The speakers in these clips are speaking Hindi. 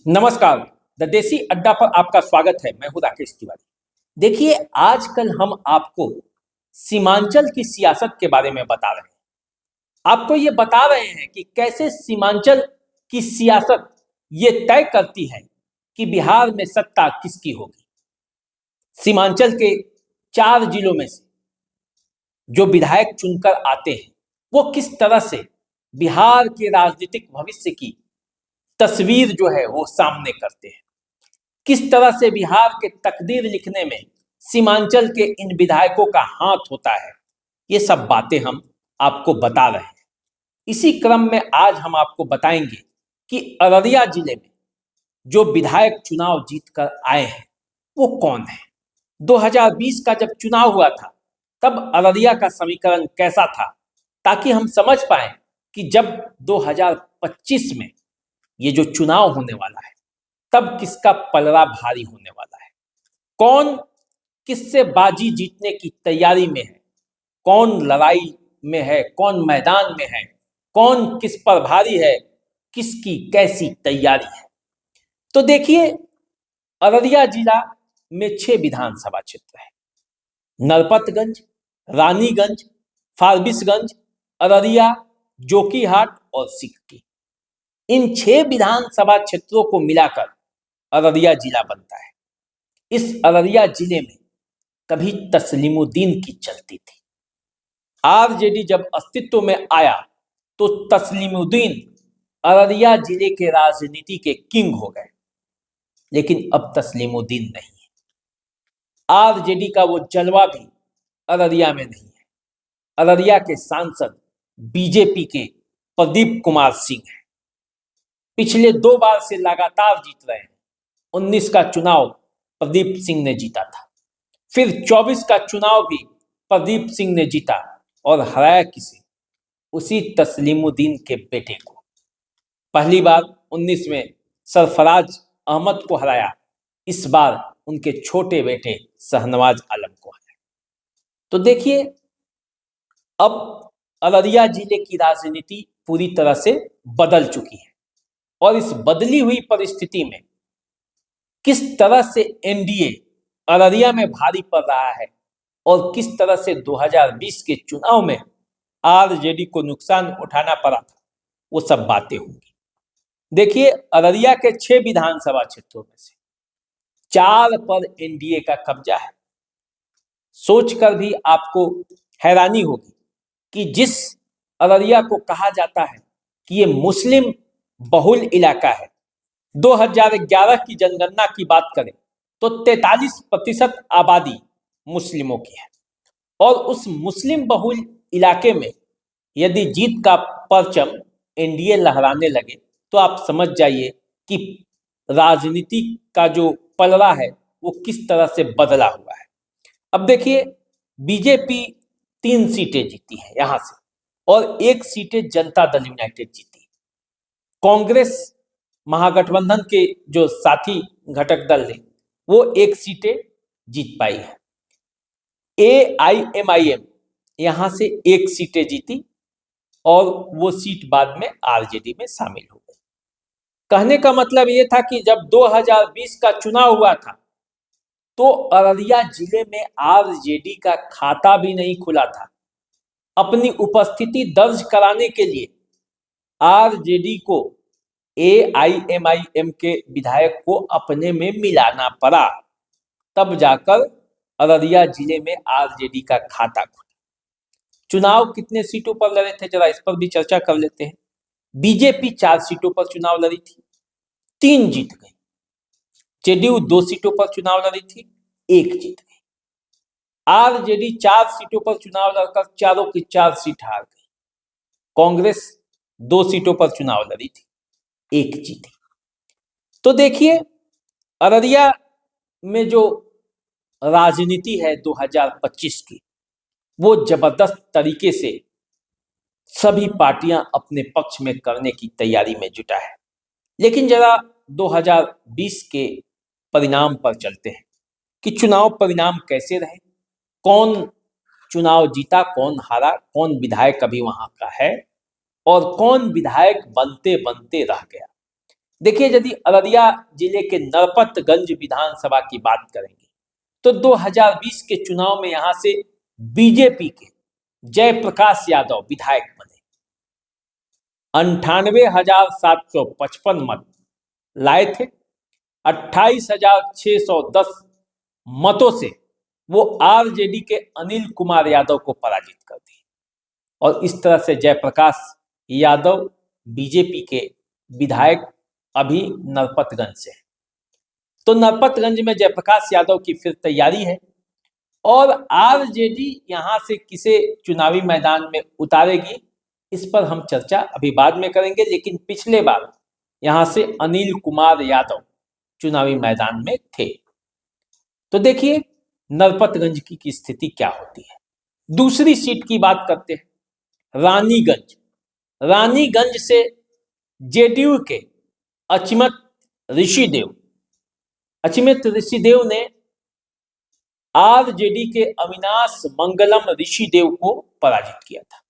नमस्कार। द देसी अड्डा पर आपका स्वागत है। मैं हूं राकेश तिवारी। देखिए, आजकल हम आपको सीमांचल की सियासत के बारे में बता रहे हैं। आपको ये बता रहे हैं कि कैसे सीमांचल की सियासत ये तय करती है कि बिहार में सत्ता किसकी होगी। सीमांचल के 4 जिलों में से जो विधायक चुनकर आते हैं वो किस तरह से बिहार के राजनीतिक भविष्य की तस्वीर जो है वो सामने करते हैं। किस तरह से बिहार के तकदीर लिखने में सीमांचल के इन विधायकों का हाथ होता है, ये सब बातें हम आपको बता रहे हैं। इसी क्रम में आज हम आपको बताएंगे कि अररिया जिले में जो विधायक चुनाव जीतकर आए हैं वो कौन है। 2020 का जब चुनाव हुआ था तब अररिया का समीकरण कैसा था, ताकि हम समझ पाए कि जब 2025 में ये जो चुनाव होने वाला है तब किसका पलड़ा भारी होने वाला है। कौन किससे बाजी जीतने की तैयारी में है, कौन लड़ाई में है, कौन मैदान में है, कौन किस पर भारी है, किसकी कैसी तैयारी है। तो देखिए, अररिया जिला में 6 विधानसभा क्षेत्र है। नरपतगंज, रानीगंज, फारबिसगंज, अररिया, जोकीहाट और सिकटी। इन 6 विधानसभा क्षेत्रों को मिलाकर अररिया जिला बनता है। इस अररिया जिले में कभी तस्लीमुद्दीन की चलती थी। आरजेडी जब अस्तित्व में आया तो तस्लीमुद्दीन अररिया जिले के राजनीति के किंग हो गए, लेकिन अब तस्लीमुद्दीन नहीं है। आरजेडी का वो जलवा भी अररिया में नहीं है। अररिया के सांसद बीजेपी के प्रदीप कुमार सिंह हैं। पिछले 2 बार से लगातार जीत रहे हैं। 19 का चुनाव प्रदीप सिंह ने जीता था, फिर 24 का चुनाव भी प्रदीप सिंह ने जीता और हराया किसे? उसी तस्लीमुद्दीन के बेटे को। पहली बार 19 में सरफराज अहमद को हराया, इस बार उनके छोटे बेटे शहनवाज आलम को हराया। तो देखिए, अब अररिया जिले की राजनीति पूरी तरह से बदल चुकी है और इस बदली हुई परिस्थिति में किस तरह से एनडीए अररिया में भारी पड़ रहा है और किस तरह से 2020 के चुनाव में आरजेडी को नुकसान उठाना पड़ा था, वो सब बातें होंगी। देखिए, अररिया के 6 विधानसभा क्षेत्रों में से 4 पर एनडीए का कब्जा है। सोचकर भी आपको हैरानी होगी कि जिस अररिया को कहा जाता है कि ये मुस्लिम बहुल इलाका है, 2011 की जनगणना की बात करें तो 43% आबादी मुस्लिमों की है और उस मुस्लिम बहुल इलाके में यदि जीत का परचम एनडीए लहराने लगे तो आप समझ जाइए कि राजनीति का जो पलड़ा है वो किस तरह से बदला हुआ है। अब देखिए, बीजेपी 3 सीटें जीती हैं यहां से और 1 सीटें जनता दल यूनाइटेड जीती। कांग्रेस महागठबंधन के जो साथी घटक दल है वो 1 सीटें जीत पाई है। एआईएमआईएम यहां से 1 सीटें जीती और वो सीट बाद में आरजेडी में शामिल हो गई। कहने का मतलब ये था कि जब 2020 का चुनाव हुआ था तो अररिया जिले में आरजेडी का खाता भी नहीं खुला था। अपनी उपस्थिति दर्ज कराने के लिए आरजेडी को एआईएमआईएम के विधायक को अपने में मिलाना पड़ा, तब जाकर अररिया जिले में आरजेडी का खाता खुला। चुनाव कितने सीटों पर लड़े थे, जरा इस पर भी चर्चा कर लेते हैं। बीजेपी 4 सीटों पर चुनाव लड़ी थी, 3 जीत गई। जेडीयू 2 सीटों पर चुनाव लड़ी थी, 1 जीत गई। आरजेडी 4 सीटों पर चुनाव लड़कर चारों की 4 सीट हार गई। कांग्रेस 2 सीटों पर चुनाव लड़ी थी, 1 जीती। तो देखिए, अररिया में जो राजनीति है 2025 की, वो जबरदस्त तरीके से सभी पार्टियां अपने पक्ष में करने की तैयारी में जुटा है। लेकिन जरा 2020 के परिणाम पर चलते हैं कि चुनाव परिणाम कैसे रहे, कौन चुनाव जीता, कौन हारा, कौन विधायक अभी वहां का है और कौन विधायक बनते बनते रह गया। देखिए, यदि अररिया जिले के नरपतगंज विधानसभा की बात करेंगे तो 2020 के चुनाव में यहां से बीजेपी के जयप्रकाश यादव विधायक बने। 98,755 मत लाए थे। 28,610 मतों से वो आरजेडी के अनिल कुमार यादव को पराजित कर दिए और इस तरह से जयप्रकाश यादव बीजेपी के विधायक अभी नरपतगंज से हैं। तो नरपतगंज में जयप्रकाश यादव की फिर तैयारी है और आरजेडी यहां से किसे चुनावी मैदान में उतारेगी, इस पर हम चर्चा अभी बाद में करेंगे। लेकिन पिछले बार यहां से अनिल कुमार यादव चुनावी मैदान में थे। तो देखिए नरपतगंज की स्थिति क्या होती है। दूसरी सीट की बात करते हैं, रानीगंज। रानीगंज से जेडीयू के अचिमत ऋषिदेव ने आरजेडी के अविनाश मंगलम ऋषिदेव को पराजित किया था।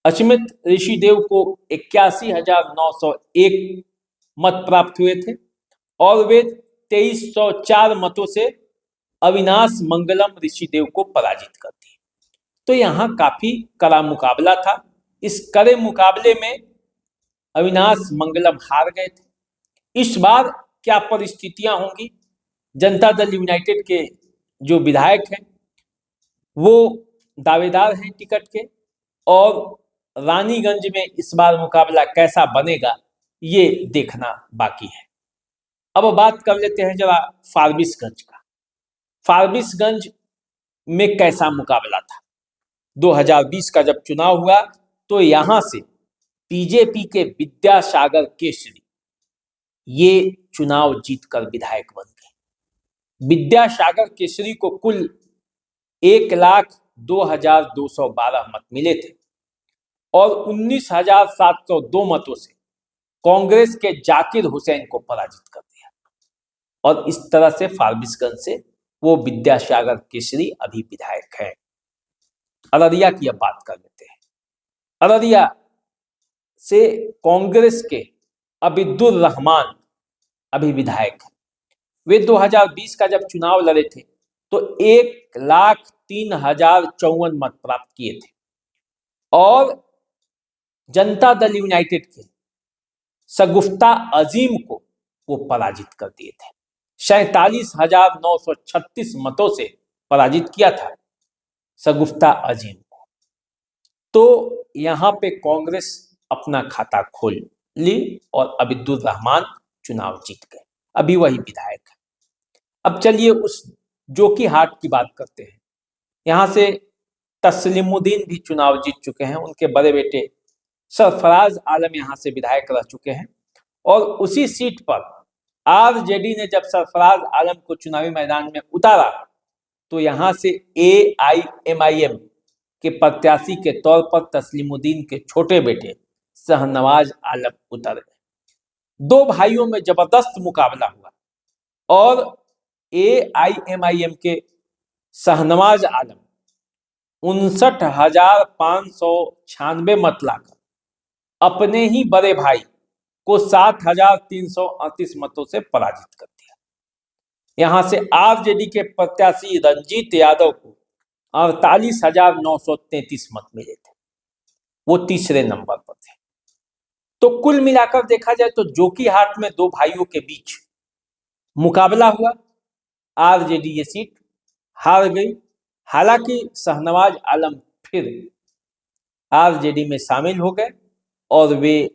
अचिमत ऋषिदेव को 81,901 मत प्राप्त हुए थे और वे 2304 मतों से अविनाश मंगलम ऋषिदेव को पराजित कर दिए। तो यहाँ काफी कड़ा मुकाबला था। इस कड़े मुकाबले में अविनाश मंगलम हार गए थे। इस बार क्या परिस्थितियां होंगी, जनता दल यूनाइटेड के जो विधायक हैं वो दावेदार हैं टिकट के, और रानीगंज में इस बार मुकाबला कैसा बनेगा ये देखना बाकी है। अब बात कर लेते हैं जरा फारबिसगंज का। फारबिसगंज में कैसा मुकाबला था। 2020 का जब चुनाव हुआ तो यहां से बीजेपी के विद्यासागर केसरी ये चुनाव जीतकर विधायक बन गए। विद्यासागर केसरी को कुल 1,02,212 मत मिले थे और 19,702 मतों से कांग्रेस के जाकिर हुसैन को पराजित कर दिया और इस तरह से फारबिसगंज से वो विद्यासागर केसरी अभी विधायक है। अररिया की अब बात कर लेते हैं। अररिया से कांग्रेस के अबिदुर रहमान अभी विधायक है। वे 2020 का जब चुनाव लड़े थे तो 1,03,054 मत प्राप्त किए थे और जनता दल यूनाइटेड के शगुफ्ता अजीम को वो पराजित कर दिए थे। 47,936 मतों से पराजित किया था शगुफ्ता अजीम को। तो यहाँ पे कांग्रेस अपना खाता खोल ली और अबिदुर रहमान चुनाव जीत गए, अभी वही विधायक है। अब चलिए उस जोकीहाट की बात करते हैं। यहाँ से तस्लीमुद्दीन भी चुनाव जीत चुके हैं, उनके बड़े बेटे सरफराज आलम यहाँ से विधायक रह चुके हैं और उसी सीट पर आरजेडी ने जब सरफराज आलम को चुनावी मैदान में उतारा तो यहाँ से एआईएमआईएम के प्रत्याशी के तौर पर तस्लीमुद्दीन के छोटे बेटे शाहनवाज आलम उतर गए। दो भाइयों में जबरदस्त मुकाबला हुआ और एआईएमआईएम के शाहनवाज आलम 59,596 मत लाकर अपने ही बड़े भाई को 7,338 मतों से पराजित कर दिया। यहां से आरजेडी के प्रत्याशी रंजीत यादव को 48,933 मत मिले थे, वो तीसरे नंबर पर थे। तो कुल मिलाकर देखा जाए तो जोकीहाट में दो भाइयों के बीच मुकाबला हुआ, आरजेडी ये सीट हार गई। हालांकि शाहनवाज आलम फिर आरजेडी में शामिल हो गए और वे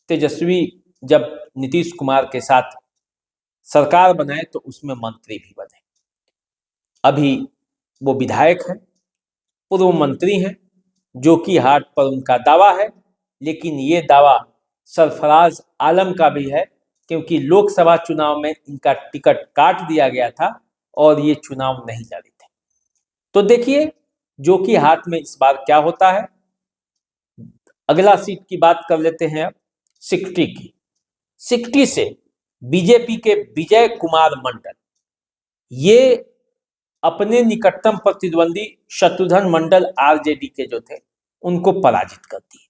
तेजस्वी जब नीतीश कुमार के साथ सरकार बनाए तो उसमें मंत्री भी बने। अभी वो विधायक हैं, पूर्व मंत्री हैं। जोकीहाट पर उनका दावा है, लेकिन ये दावा सरफराज आलम का भी है क्योंकि लोकसभा चुनाव में इनका टिकट काट दिया गया था और ये चुनाव नहीं लड़े थे। तो देखिए जोकीहाट में इस बार क्या होता है। अगला सीट की बात कर लेते हैं अब सिकटी की। सिकटी से बीजेपी के विजय कुमार मंडल ये अपने निकटतम प्रतिद्वंदी शत्रुघ्न मंडल आरजेडी के जो थे उनको पराजित कर दिए।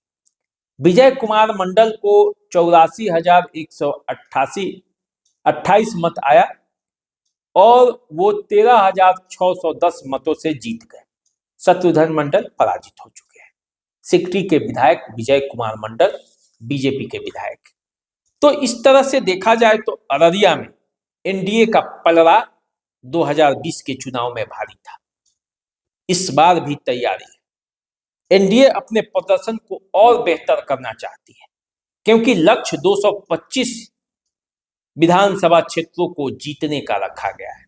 विजय कुमार मंडल को 84,128 मत आया और वो 13,610 मतों से जीत गए। शत्रुघ्न मंडल पराजित हो चुके हैं। सिकटी के विधायक विजय कुमार मंडल बीजेपी के विधायक। तो इस तरह से देखा जाए तो अररिया में एनडीए का पलड़ा 2020 के चुनाव में भारी था। इस बार भी तैयारी है। एनडीए अपने प्रदर्शन को और बेहतर करना चाहती है क्योंकि लक्ष्य 225 विधानसभा क्षेत्रों को जीतने का रखा गया है।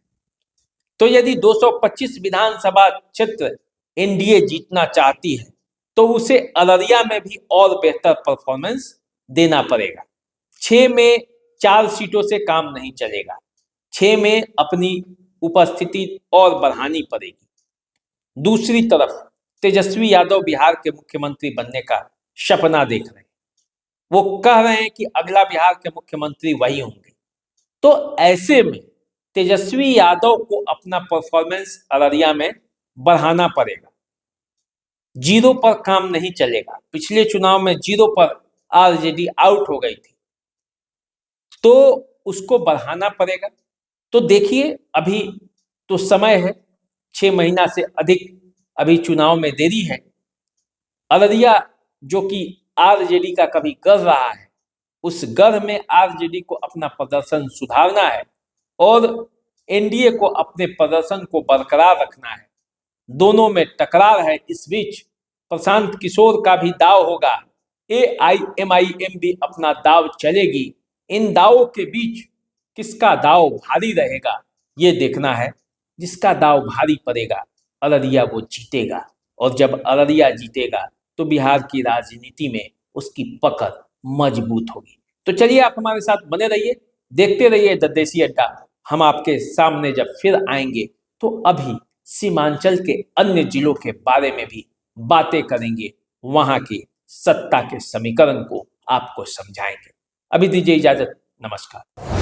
तो यदि 225 विधानसभा क्षेत्र एनडीए जीतना चाहती है तो उसे अररिया में भी और बेहतर परफॉर्मेंस देना पड़ेगा। 6 में 4 सीटों से काम नहीं चलेगा। 6 में अपनी उपस्थिति और बढ़ानी पड़ेगी। दूसरी तरफ तेजस्वी यादव बिहार के मुख्यमंत्री बनने का सपना देख रहे हैं। वो कह रहे हैं कि अगला बिहार के मुख्यमंत्री वही होंगे। तो ऐसे में तेजस्वी यादव को अपना परफॉर्मेंस अररिया में बढ़ाना पड़ेगा। 0 पर काम नहीं चलेगा। पिछले चुनाव में 0 पर आरजेडी आउट हो गई थी, तो उसको बढ़ाना पड़ेगा। तो देखिए, अभी तो समय है, 6 महीना से अधिक अभी चुनाव में देरी है। अररिया जो कि आरजेडी का कभी गढ़ रहा है, उस गढ़ में आरजेडी को अपना प्रदर्शन सुधारना है और एनडीए को अपने प्रदर्शन को बरकरार रखना है। दोनों में टकरार है। इस बीच प्रशांत किशोर का भी दाव होगा, एआईएमआईएम भी अपना दाव चलेगी। इन दावों के बीच किसका दाव भारी रहेगा ये देखना है। जिसका दाव भारी पड़ेगा अररिया वो जीतेगा, और जब अररिया जीतेगा तो बिहार की राजनीति में उसकी पकड़ मजबूत होगी। तो चलिए, आप हमारे साथ बने रहिए, देखते रहिए द देसी अड्डा। हम आपके सामने जब फिर आएंगे तो अभी सीमांचल के अन्य जिलों के बारे में भी बातें करेंगे, वहां की सत्ता के समीकरण को आपको समझाएंगे। अभी दीजिए इजाजत, नमस्कार।